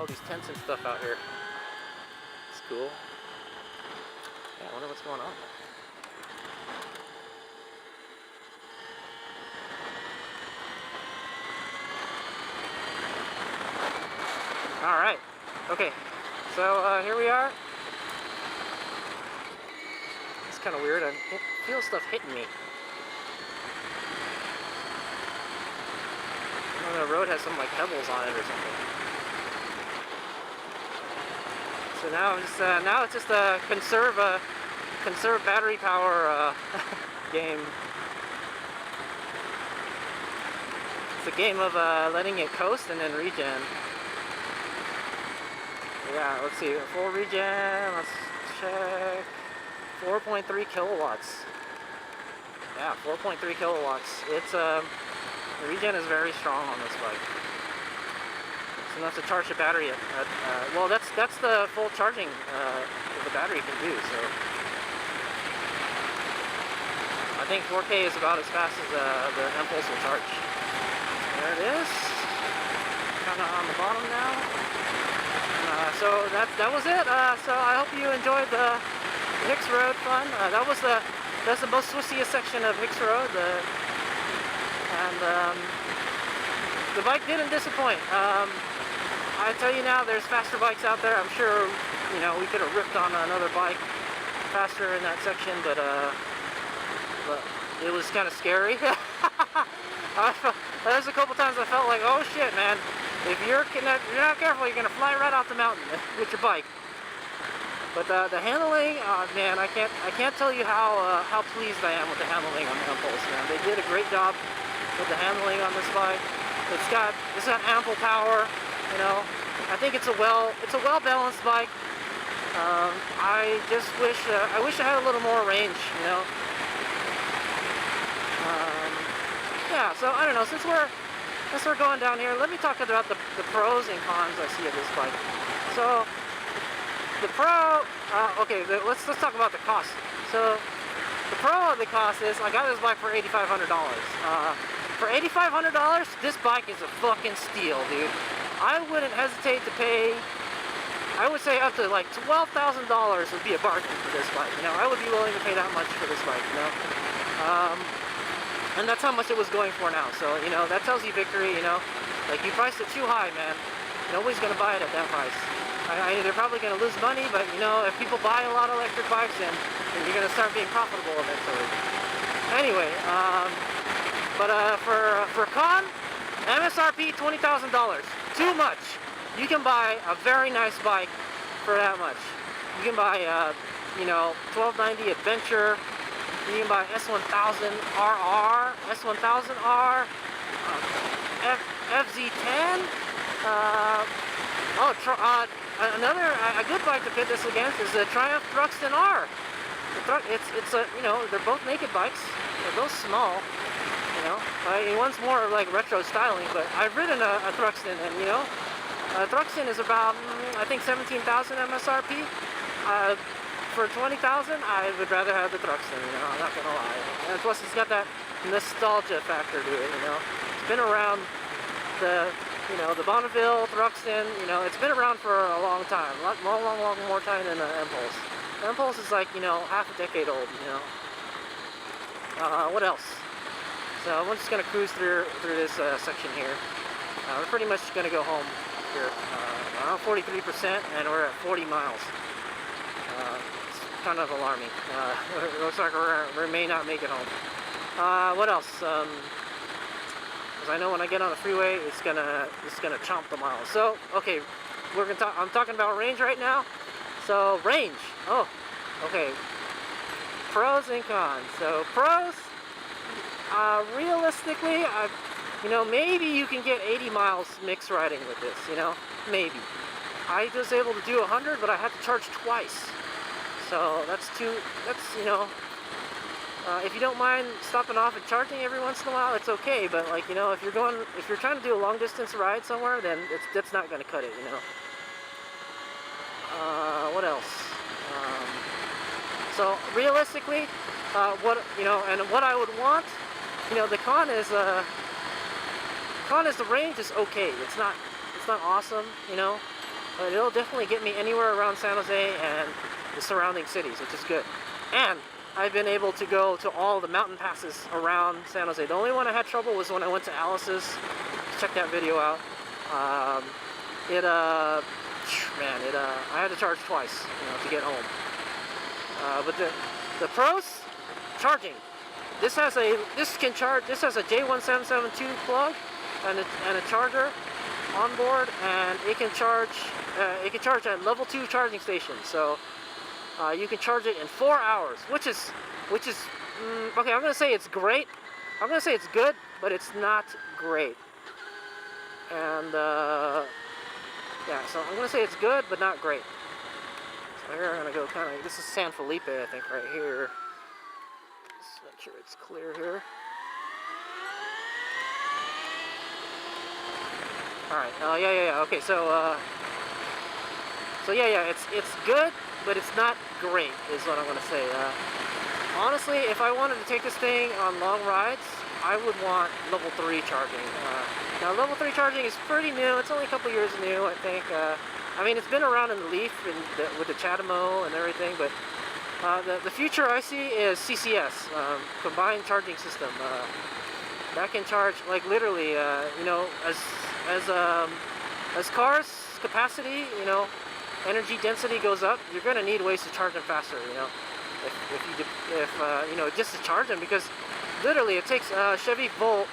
all these tents and stuff out here. It's cool. Yeah, I wonder what's going on. Alright, okay, so here we are. It's kind of weird, I feel stuff hitting me. The road has some like pebbles on it or something. So now it's just a conserve battery power game. It's a game of letting it coast and then regen. Yeah, let's see, full regen, let's check. 4.3 kilowatts. Yeah, 4.3 kilowatts. It's the regen is very strong on this bike. It's enough to charge the battery well, that's the full charging the battery can do. So I think 4K is about as fast as the Empulse will charge. There it is. Kind of on the bottom now. So that was it. So I hope you enjoyed the Hicks Road fun. That's the most swissiest section of Hicks Road. The bike didn't disappoint. I tell you now, there's faster bikes out there. I'm sure, you know, we could have ripped on another bike faster in that section, but it was kind of scary. There's a couple times I felt like, oh shit, man! If you're not careful, you're gonna fly right off the mountain with your bike. But the handling, man, I can't tell you how pleased I am with the handling on the Empulse, man. They did a great job with the handling on this bike. It's got ample power, you know. I think it's a well balanced bike. I just wish I had a little more range, you know. Yeah, so I don't know. Since we're going down here, let me talk about the pros and cons I see of this bike. So the pro, okay, let's talk about the cost. So the pro of the cost is I got this bike for $8,500. For $8,500, this bike is a fucking steal, dude. I wouldn't hesitate to pay, I would say up to like $12,000 would be a bargain for this bike. You know, I would be willing to pay that much for this bike, you know. And that's how much it was going for now. So, you know, that tells you victory, you know. Like, you priced it too high, man. Nobody's going to buy it at that price. They're probably going to lose money, but, you know, if people buy a lot of electric bikes, then you're going to start being profitable eventually. Anyway, but for con, MSRP $20,000. Too much. You can buy a very nice bike for that much. You can buy, you know, 1290 Adventure. You can buy S1000 RR, S1000R, FZ10. Another good bike to pit this against is the Triumph Thruxton R. It's a, you know, they're both naked bikes. They're both small. You know, one's more like retro styling, but I've ridden a Thruxton, and you know, a Thruxton is about I think 17,000 MSRP. For 20,000, I would rather have the Thruxton, you know, I'm not gonna lie. And plus it's got that nostalgia factor to it, you know. It's been around, the Bonneville, Thruxton, you know, it's been around for a long time. A long more time than the Empulse. The Empulse is like, you know, half a decade old, you know. What else? So I'm just gonna cruise through this section here. We're pretty much gonna go home here. Around 43%, and we're at 40 miles. Kind of alarming. It looks like we may not make it home. What else? Because I know when I get on the freeway, it's gonna chomp the miles. So okay, I'm talking about range right now. So range. Oh, okay. Pros and cons. So pros. Realistically, you know, maybe you can get 80 miles mixed riding with this. You know, maybe. I was able to do 100, but I had to charge twice. So that's you know, if you don't mind stopping off and charging every once in a while, it's okay. But like, you know, if you're trying to do a long distance ride somewhere, then that's not going to cut it, you know. What else? So realistically, what I would want, you know, the con is the range is okay. It's not awesome, you know. but it'll definitely get me anywhere around San Jose and the surrounding cities, which is good. And I've been able to go to all the mountain passes around San Jose. The only one I had trouble was when I went to Alice's. Check that video out. I had to charge twice, to get home. But the pros, charging. This has a J1772 plug and a charger on board, and it can charge at level 2 charging station. So you can charge it in 4 hours, which is okay. I'm gonna say it's great. I'm gonna say it's good, but it's not great. And yeah, so I'm gonna say it's good, but not great. So here I'm gonna go kind of. This is San Felipe, I think, right here. Let's make sure it's clear here. All right. Yeah. Okay. So yeah. It's good, but it's not great, is what I'm gonna say. Honestly, if I wanted to take this thing on long rides, I would want level 3 charging. Now, level 3 charging is pretty new. It's only a couple years new, I think. I mean, it's been around in the Leaf with the Chatamo and everything, but the future I see is CCS, combined charging system. That can charge, like, literally, as cars capacity, energy density goes up, you're going to need ways to charge them faster, if just to charge them, because literally it takes Chevy Volt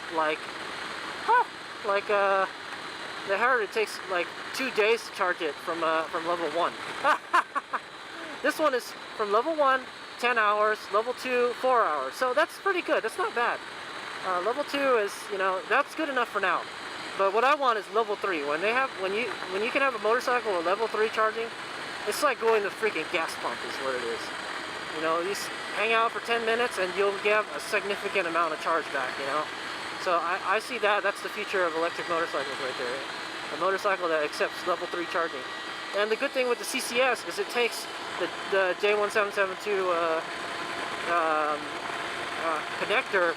I heard it takes like 2 days to charge it from level 1. This one is from level 1 10 hours, level 2 4 hours, so that's pretty good. That's not bad. Level 2 is, that's good enough for now. But what I want is level 3. When you can have a motorcycle with level 3 charging, it's like going to the freaking gas pump is what it is. You just hang out for 10 minutes and you'll get a significant amount of charge back, So I see that's the future of electric motorcycles right there. A motorcycle that accepts level 3 charging. And the good thing with the CCS is it takes the J1772 connector.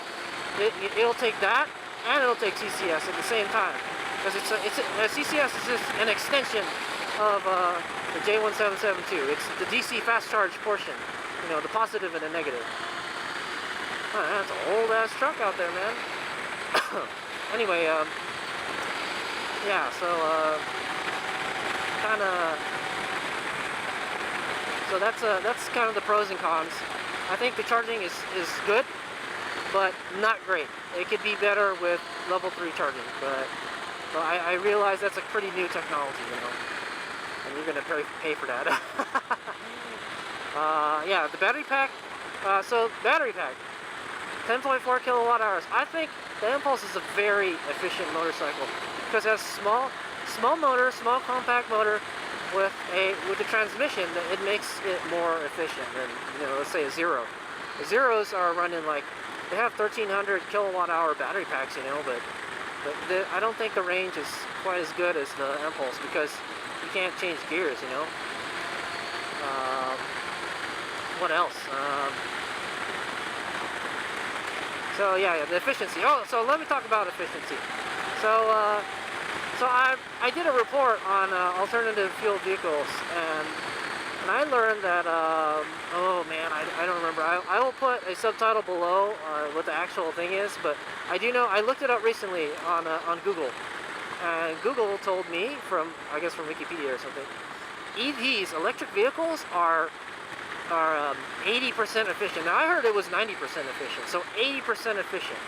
It'll take that and it'll take CCS at the same time, because CCS is just an extension of the J1772. It's the DC fast charge portion, the positive and the negative. Oh, that's an old ass truck out there, man. Anyway, yeah, so that's kind of the pros and cons. I think the charging is good, but not great. It could be better with level 3 charging, but I realize that's a pretty new technology, and you're gonna pay for that. Yeah, the battery pack. Battery pack, 10.4 kilowatt hours. I think the Empulse is a very efficient motorcycle because it has small motor, small compact motor with the transmission. It makes it more efficient than let's say a Zero. The Zeros are running they have 1300 kilowatt hour battery packs, but I don't think the range is quite as good as the Empulse because you can't change gears, what else? So yeah, the efficiency. Oh, so let me talk about efficiency. So I did a report on alternative fuel vehicles, and I learned that oh man, I don't remember. I will put a subtitle below what the actual thing is, but I do know. I looked it up recently on Google, and Google told me from Wikipedia or something. EVs, electric vehicles, are 80% efficient. Now I heard it was 90% efficient, so 80% efficient.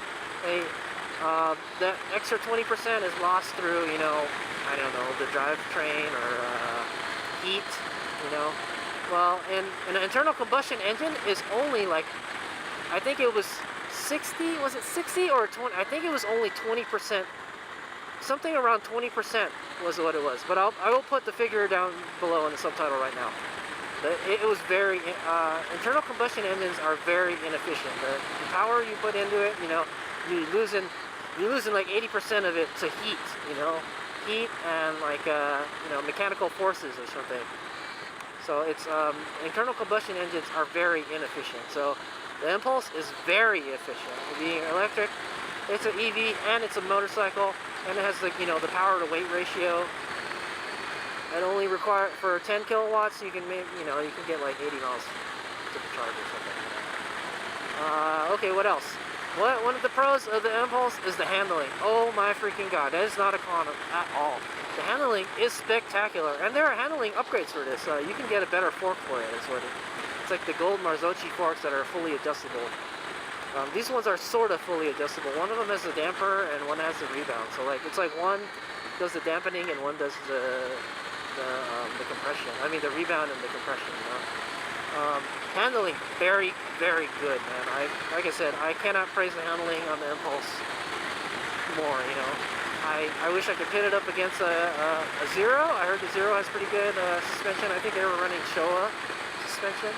The extra 20% is lost through, I don't know, the drivetrain or heat, Well, an internal combustion engine is only I think it was 60, was it 60 or 20? I think it was only 20%, something around 20% was what it was. But I will put the figure down below in the subtitle right now. It was very, internal combustion engines are very inefficient. The power you put into it, you're losing like 80% of it to heat, heat and mechanical forces or something. So it's, internal combustion engines are very inefficient. So the Empulse is very efficient. Being electric, it's an EV and it's a motorcycle, and it has the power to weight ratio. It only require for 10 kilowatts. You can make, you know, you can get like 80 miles to the charge or something. Okay, what else? One of the pros of the Empulse is the handling. Oh my freaking god, that is not a con at all. The handling is spectacular, and there are handling upgrades for this. You can get a better fork for it. It's like the gold Marzocchi forks that are fully adjustable. These ones are sort of fully adjustable. One of them has a damper and one has the rebound. So like it's like one does the dampening and one does the compression. I mean the rebound and the compression. You know? Handling very, very good, man. Like I said, I cannot praise the handling on the Empulse more. You know, I wish I could pit it up against a Zero. I heard the Zero has pretty good suspension. I think they were running Showa suspension.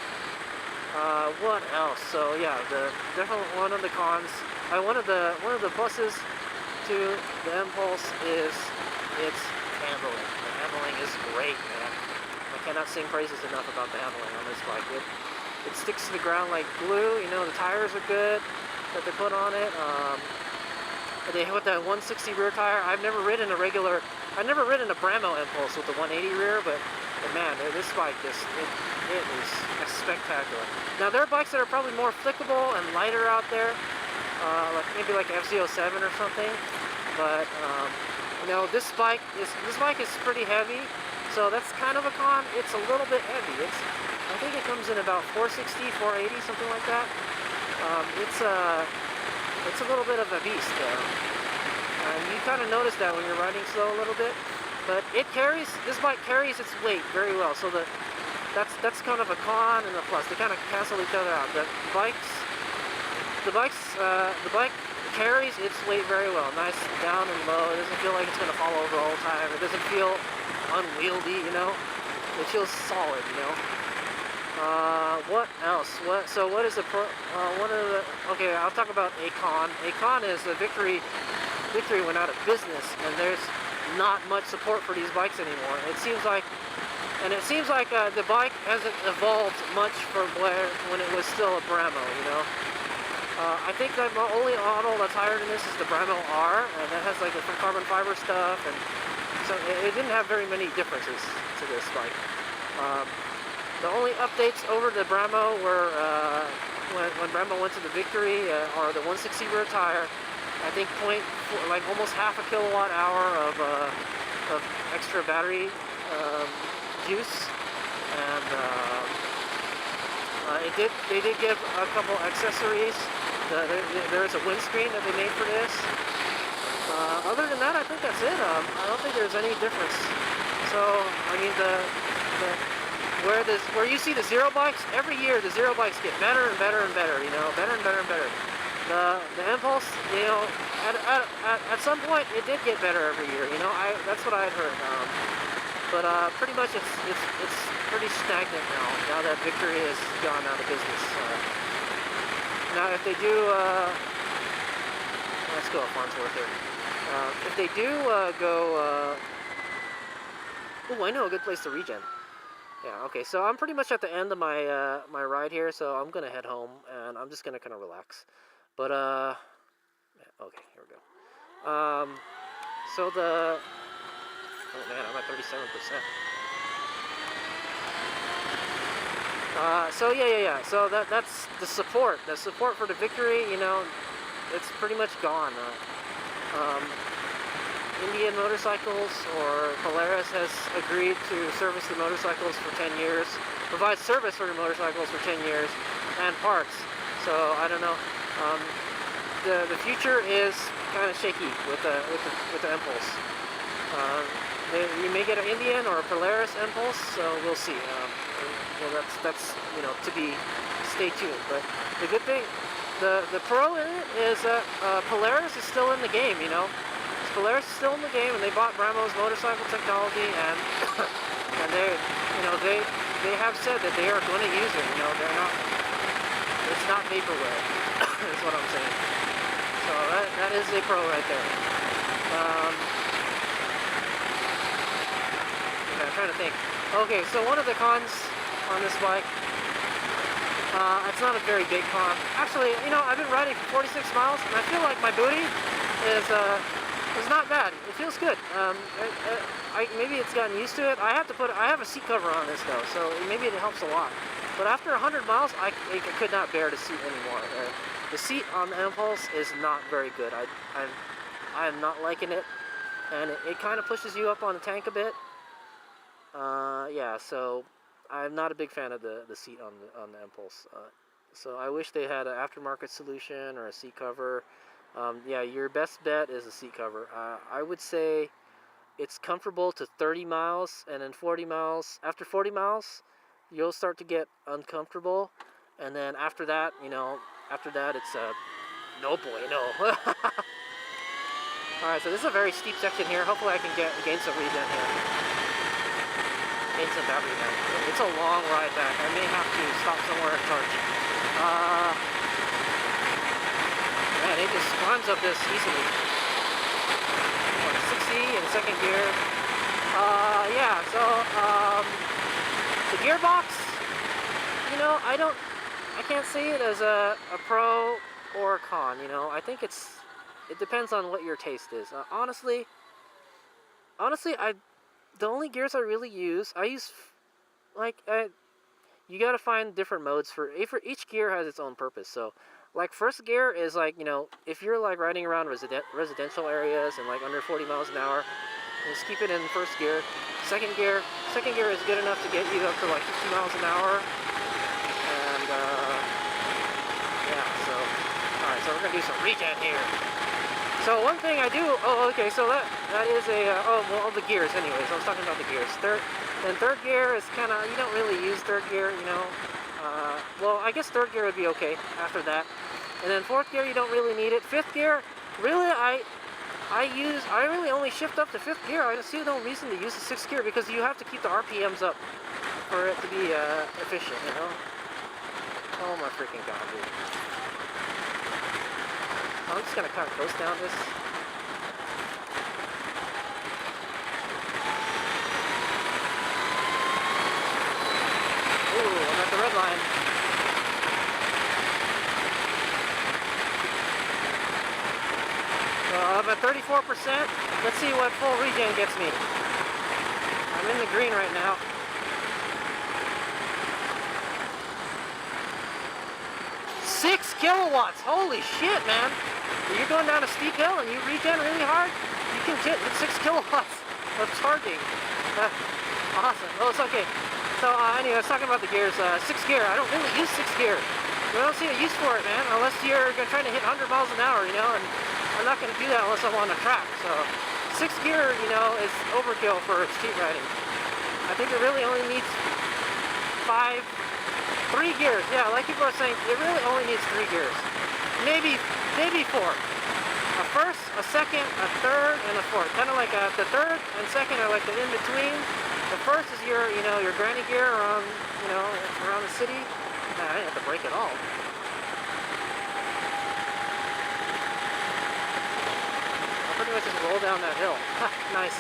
What else? So yeah, definitely one of the cons. One of the pluses to the Empulse is its handling. The handling is great, man. I cannot sing praises enough about the handling on this bike. It sticks to the ground like glue. You know, the tires are good that they put on it. They with that 160 rear tire. I've never ridden a Brembo Empulse with the 180 rear, but man, this bike just it is spectacular. Now there are bikes that are probably more flickable and lighter out there, maybe like FZ07 or something. But you know, this bike is pretty heavy. So that's kind of a con. It's a little bit heavy. I think it comes in about 460, 480, something like that. It's a little bit of a beast. And you kind of notice that when you're riding slow a little bit. But this bike carries its weight very well. So that's kind of a con and a plus. They kind of cancel each other out. The bike carries its weight very well. Nice down and low. It doesn't feel like it's going to fall over all the time. It doesn't feel unwieldy, you know. It feels solid, you know. What else? What is the pro? Okay, I'll talk about a con. A con is the Victory went out of business, and there's not much support for these bikes anymore. It seems like the bike hasn't evolved much from when it was still a Brembo, you know. I think the only model that's higher than this is the Brembo R, and that has like the carbon fiber stuff, and so it didn't have very many differences to this bike. The only updates over the Brembo were when Brembo went to the Victory are the 160 rear tire. I think like almost half a kilowatt hour of extra battery juice, and they did give a couple accessories. There is a windscreen that they made for this. Other than that, I think that's it. I don't think there's any difference. So I mean where you see the Zero bikes, every year the Zero bikes get better and better and better, you know, better and better and better. The Empulse, you know, at some point it did get better every year, you know. That's what I had heard. But pretty much it's pretty stagnant now that Victory has gone out of business. Now if they do, let's go Farnsworth here. If they do go, oh, I know a good place to regen. Yeah, okay, so I'm pretty much at the end of my my ride here, so I'm gonna head home, and I'm just gonna kind of relax. But okay, here we go. So oh man, I'm at 37%. So yeah. So that's the support. The support for the Victory, you know, it's pretty much gone. Indian Motorcycles or Polaris has agreed to service the motorcycles for 10 years, provide service for the motorcycles for 10 years, and parts. So I don't know. The future is kind of shaky with the Empulse. You may get an Indian or a Polaris Empulse, so we'll see. Well, that's you know, to be stay tuned. But the good thing, the pro in it is that Polaris is still in the game. You know. Polaris is still in the game, and they bought Brembo's motorcycle technology, and they have said that they are going to use it. You know, it's not vaporware. Is what I'm saying. So that is a pro right there. I'm trying to think. Okay, so one of the cons on this bike, it's not a very big con. Actually, you know, I've been riding for 46 miles, and I feel like my booty is It's not bad. It feels good. Maybe it's gotten used to it. I have a seat cover on this though, so maybe it helps a lot. But after 100 miles, I could not bear the seat anymore. The seat on the Empulse is not very good. I am not liking it, and it kind of pushes you up on the tank a bit. Yeah, so I'm not a big fan of the seat on the Empulse. So I wish they had an aftermarket solution or a seat cover. Yeah, your best bet is a seat cover. I would say it's comfortable to 30 miles, and then 40 miles. After 40 miles, you'll start to get uncomfortable, and then after that, it's no boy, no. All right, so this is a very steep section here. Hopefully, I can gain some regen here. Gain some battery regen. It's a long ride back. I may have to stop somewhere and charge. Man, it just climbs up this easily. 60 in second gear. Yeah, so, the gearbox, I can't say it as a pro or a con, I think it depends on what your taste is. Honestly, the only gears I really use, you gotta find different modes for each gear has its own purpose. So, like, first gear is like, if you're like riding around residential areas and like under 40 miles an hour, just keep it in first gear. Second gear is good enough to get you up to like 50 miles an hour. And yeah, so alright, so we're gonna do some regen here. So one thing I do, okay, so that is the gears anyways. I was talking about the gears. Third gear is kind of, you don't really use third gear, well, I guess third gear would be okay after that. And then fourth gear, you don't really need it. Fifth gear, really, I really only shift up to fifth gear. I see no reason to use the sixth gear because you have to keep the RPMs up for it to be efficient, Oh my freaking god, dude. I'm just gonna kind of coast down this. Ooh, I'm at the red line. So I'm at 34%. Let's see what full regen gets me. I'm in the green right now. 6 kilowatts! Holy shit, man! You're going down a steep hill and you regen really hard, you can get 6 kilowatts of charging. Awesome. Oh, it's okay. So anyway, I was talking about the gears. 6th gear, I don't really use 6th gear. I don't see a use for it, man, unless you're trying to hit 100 miles an hour, and I'm not going to do that unless I'm on a track. So 6th gear, is overkill for street riding. I think it really only needs 3 gears. Yeah, like people are saying, it really only needs 3 gears. Maybe 4. A first, a second, a third, and a fourth. Kind of like the third and second are like the in-between. The first is your granny gear around, around the city. Nah, I didn't have to brake at all. I'll pretty much just roll down that hill. Nice.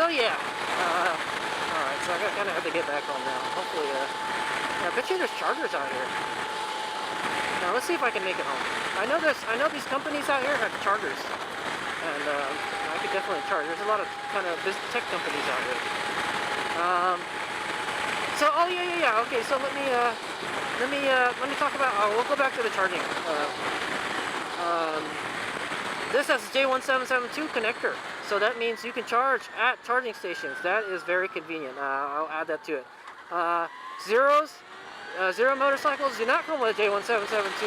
So yeah. Alright, so I kind of have to get back home now. Hopefully, I bet you there's chargers out here. Now let's see if I can make it home. I know these companies out here have chargers, and I could definitely charge. There's a lot of kind of tech companies out here. So yeah. Okay, so let me talk about. We'll go back to the charging. This has a J1772 connector, so that means you can charge at charging stations. That is very convenient. I'll add that to it. Zero motorcycles do not come with a J1772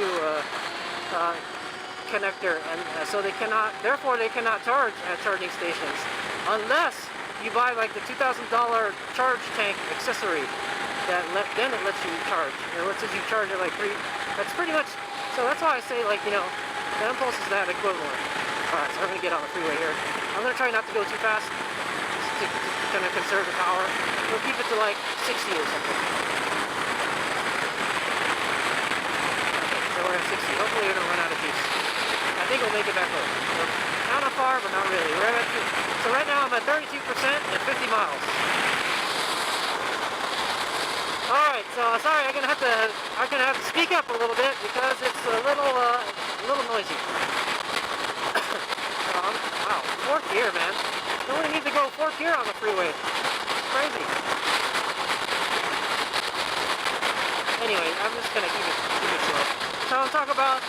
connector, and so they cannot charge at charging stations unless you buy like the $2,000 charge tank accessory. Then it lets you charge. It lets you charge at like 3. That's pretty much. So that's why I say, like, the Empulse is that equivalent. Alright, so I'm gonna get on the freeway here. I'm gonna try not to go too fast, just to kind of conserve the power. We'll keep it to like 60 or something. So we're at 60. Hopefully we don't run out of juice. I think we'll make it back home. We're kind of far, but not really. So right now I'm at 32% and 50 miles. Alright, so sorry, I'm gonna have to speak up a little bit because it's a little noisy. gear, man. You only need to go 4th gear on the freeway. It's crazy. Anyway, I'm just gonna keep it slow. So I'll talk about.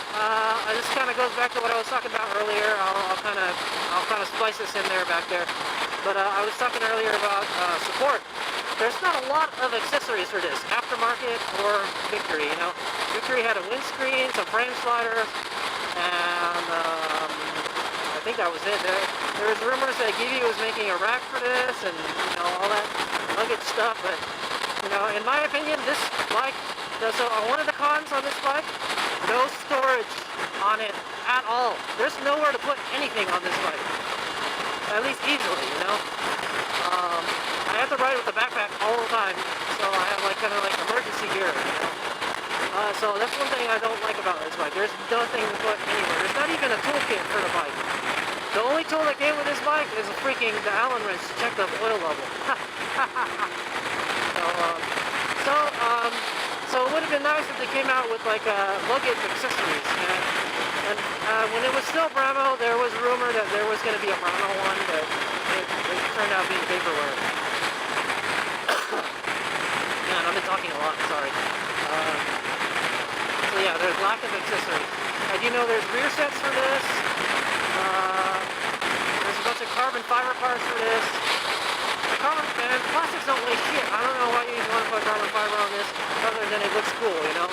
This kind of goes back to what I was talking about earlier. I'll kind of splice this in there back there. But I was talking earlier about support. There's not a lot of accessories for this, aftermarket or Victory. You know, Victory had a windscreen, some frame sliders, and I think that was it. There was rumors that Gibby was making a rack for this, and you know all that luggage stuff. But you know, in my opinion, this bike. So one of the cons on this bike, no storage on it at all. There's nowhere to put anything on this bike, at least easily, you know. I have to ride with the backpack all the time, so I have like kind of like emergency gear. You know? So that's one thing I don't like about this bike. There's nothing to put anywhere. There's not even a toolkit for the bike. The only tool that came with this bike is the Allen wrench to check the oil level. So it would have been nice if they came out with like luggage accessories. And when it was still Bramo, there was a rumor that there was going to be a Bramo one, but it turned out being vaporware. Man, I've been talking a lot, sorry. So yeah, there's lack of accessories. I do know there's rear sets for this. There's a bunch of carbon fiber parts for this. And plastics don't weigh shit. I don't know why you want to put carbon fiber on this, other than it looks cool, you know.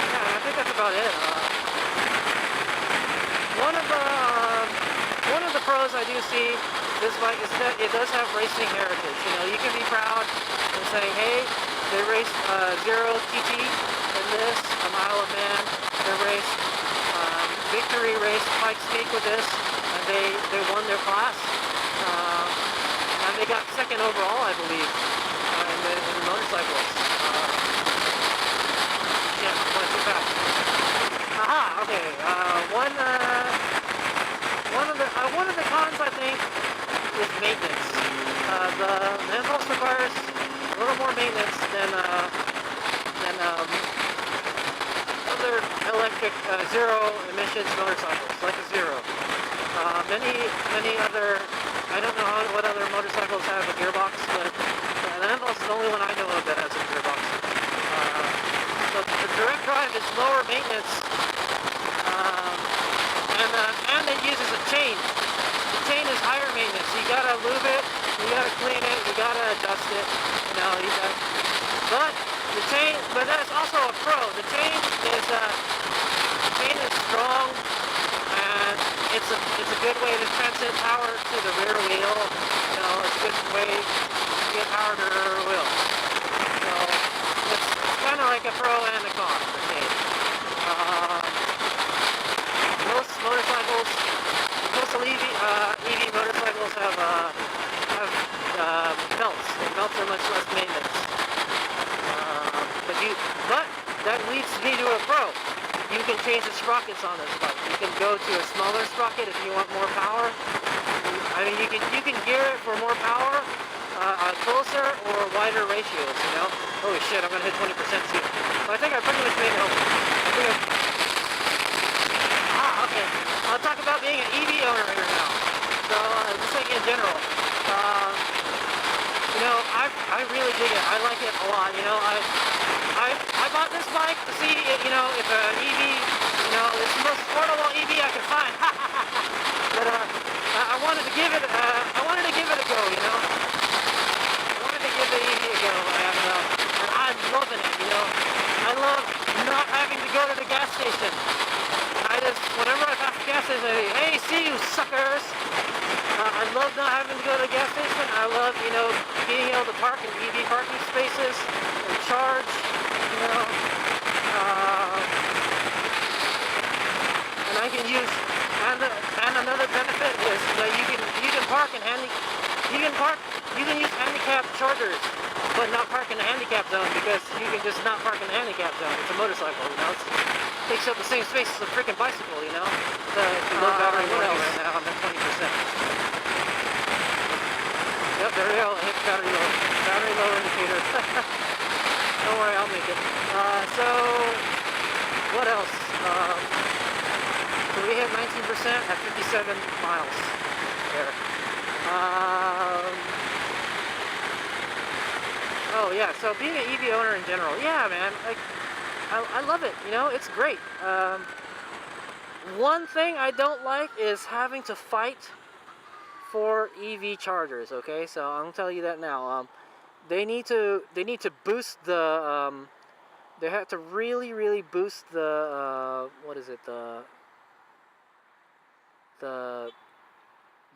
Yeah, I think that's about it. One of the pros I do see this bike is that it does have racing heritage. You know, you can be proud and say, hey, they raced Zero TT in this, a Mile of Man. They raced Victory raced Pikes Peak with this. They won their class, and they got 2nd overall, I believe, in the motorcycles. Yeah, I'm going too fast. Aha, okay. One of the cons, I think, is maintenance. The Empulse requires a little more maintenance than other electric zero emissions motorcycles, like a Zero. Many other, I don't know what other motorcycles have a gearbox, but the Empulse is the only one I know of that has a gearbox. So the direct drive is lower maintenance, and it uses a chain. The chain is higher maintenance. You gotta lube it, you gotta clean it, you gotta adjust it. You know, but that's also a pro. The chain is strong. It's a good way to transmit power to the rear wheel. You know, it's a good way to get power to the rear wheel. So it's kind of like a pro and a con. Okay. Most motorcycles, most EV motorcycles have belts. And belts are much less maintenance. But that leads me to a pro. You can change the sprockets on this bike. You can go to a smaller sprocket if you want more power. I mean, you can gear it for more power, closer or wider ratios. You know. Holy shit! I'm gonna hit 20% soon. So I think I pretty much made it home. Okay. I'll talk about being an EV owner here now. So just like in general. You know, I really dig it. I like it a lot. You know, I bought this bike to see, you know, if an EV, you know, it's the most affordable EV I could find. But I wanted to give it a go. You know, I wanted to give the EV a go, and I'm loving it. You know, I love not having to go to the gas station. Whenever I pass the gas station, I say, hey, see you suckers. I love not having to go to the gas station. I love, you know, being able to park in EV parking spaces and charge, you know. And I can use, and another benefit is that you can park in you can use handicap chargers, but not park in the handicap zone, because you can just not park in the handicap zone. It's a motorcycle, you know. It takes up the same space as a freaking bicycle, you know. The low battery model right now, I'm at 20%. Yep, there we go. I hit battery low. Battery low indicator. Don't worry, I'll make it. So what else? So we have 19% at 57 miles there. Oh yeah, so being an EV owner in general, yeah, man, like, I love it, you know, it's great. One thing I don't like is having to fight for EV chargers, okay? So I'm gonna tell you that now. They need to boost the, they have to really boost the, what is it, the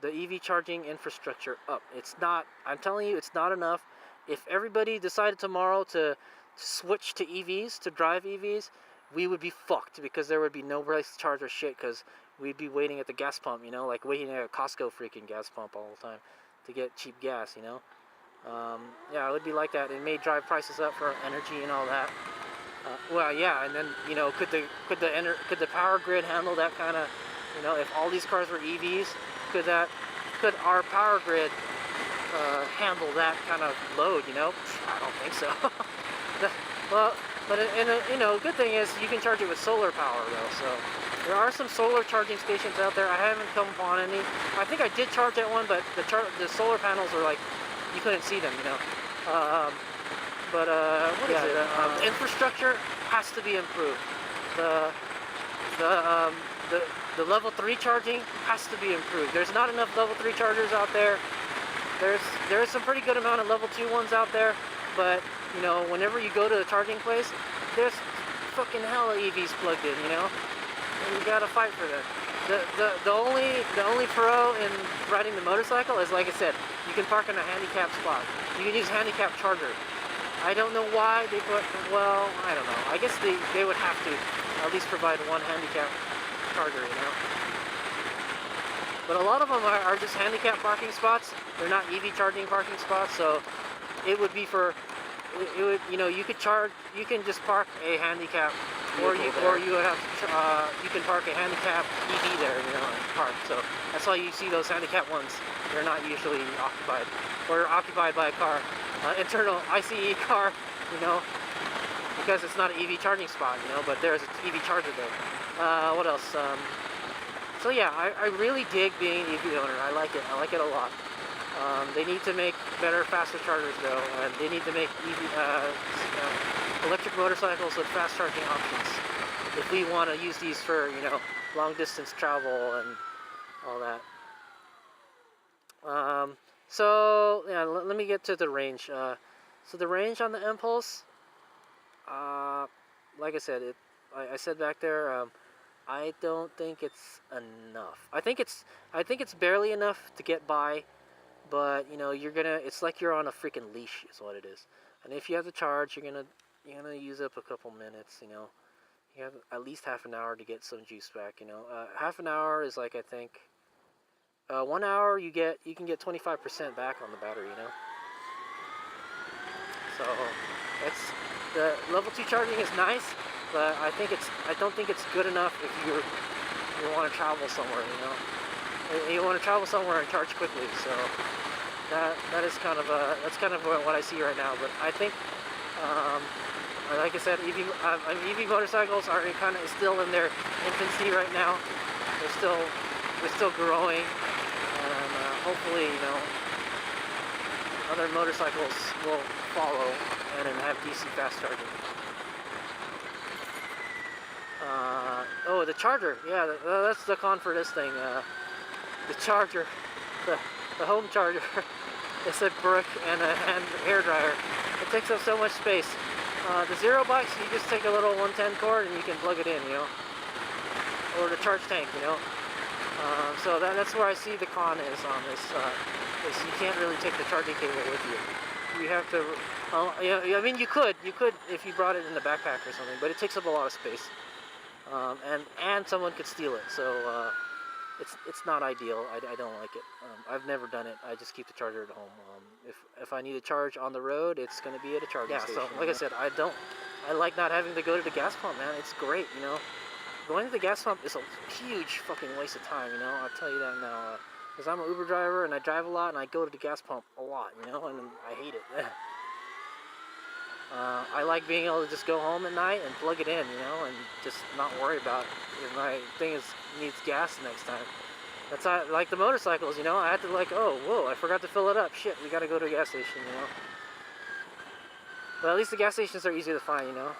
EV charging infrastructure up. It's not, I'm telling you, it's not enough. If everybody decided tomorrow to switch to EVs, to drive EVs, we would be fucked, because there would be no place to charge our shit, because we'd be waiting at the gas pump, you know, like waiting at a Costco freaking gas pump all the time to get cheap gas, you know. Yeah, it would be like that. It may drive prices up for energy and all that. Well, yeah, and then, you know, could the power grid handle that kind of, you know, if all these cars were EVs, could our power grid handle that kind of load, you know? I don't think so. Well, but you know, good thing is you can charge it with solar power though. So there are some solar charging stations out there. I haven't come upon any. I think I did charge at one, but the solar panels were like, you couldn't see them, you know. What is it? The infrastructure has to be improved. The level 3 charging has to be improved. There's not enough level 3 chargers out there. There's some pretty good amount of level 2 ones out there, but you know, whenever you go to a charging place, there's fucking hella EVs plugged in, you know, and you gotta fight for them. The only pro in riding the motorcycle is, like I said, you can park in a handicap spot. You can use handicap charger. I don't know why they put, well, I don't know. I guess they would have to at least provide one handicap charger, you know. But a lot of them are just handicap parking spots. They're not EV charging parking spots, so it would be for, it would, you know, you could charge, you can just park a handicap, or you would have to, you can park a handicap EV there, you know, and park. So that's why you see those handicap ones. They're not usually occupied, or occupied by a car, internal ICE car, you know, because it's not an EV charging spot, you know, but there's an EV charger there. What else? So yeah, I really dig being an EV owner. I like it. I like it a lot. They need to make better, faster chargers though, and they need to make electric motorcycles with fast charging options if we want to use these for, you know, long distance travel and all that. So yeah, let me get to the range. So the range on the Empulse, like I said, I said back there, I don't think it's enough. I think it's barely enough to get by, but you know, it's like you're on a freaking leash is what it is. And if you have to charge, you're gonna use up a couple minutes, you know. You have at least half an hour to get some juice back, you know. Half an hour is like, I think, 1 hour you can get 25% back on the battery, you know. So it's, the level 2 charging is nice, but I don't think it's good enough if you want to travel somewhere, you know. You want to travel somewhere and charge quickly, so that is kind of what I see right now. But I think, like I said, EV motorcycles are kind of still in their infancy right now. They're still growing, and hopefully, you know, other motorcycles will follow and then have decent fast charging. Oh, the charger. Yeah, that's the con for this thing. The charger, the home charger. It's a brick and a hand hair dryer. It takes up so much space. The Zero bikes, you just take a little 110 cord and you can plug it in, you know, or the charge tank, you know. So that's where I see the con is on this. Is you can't really take the charging cable with you. You have to. Yeah, I mean, you could if you brought it in the backpack or something, but it takes up a lot of space. And someone could steal it, so it's not ideal. I don't like it. I've never done it. I just keep the charger at home. If I need a charge on the road, it's going to be at a charging station. So like I said, I like not having to go to the gas pump, man. It's great, you know. Going to the gas pump is a huge fucking waste of time, you know. I'll tell you that now. Because I'm an Uber driver and I drive a lot and I go to the gas pump a lot, you know, and I hate it. I like being able to just go home at night and plug it in, you know, and just not worry about if my thing needs gas next time. That's how, like the motorcycles, you know, I had to like, oh, whoa, I forgot to fill it up. Shit, we gotta go to a gas station, you know. But at least the gas stations are easy to find, you know.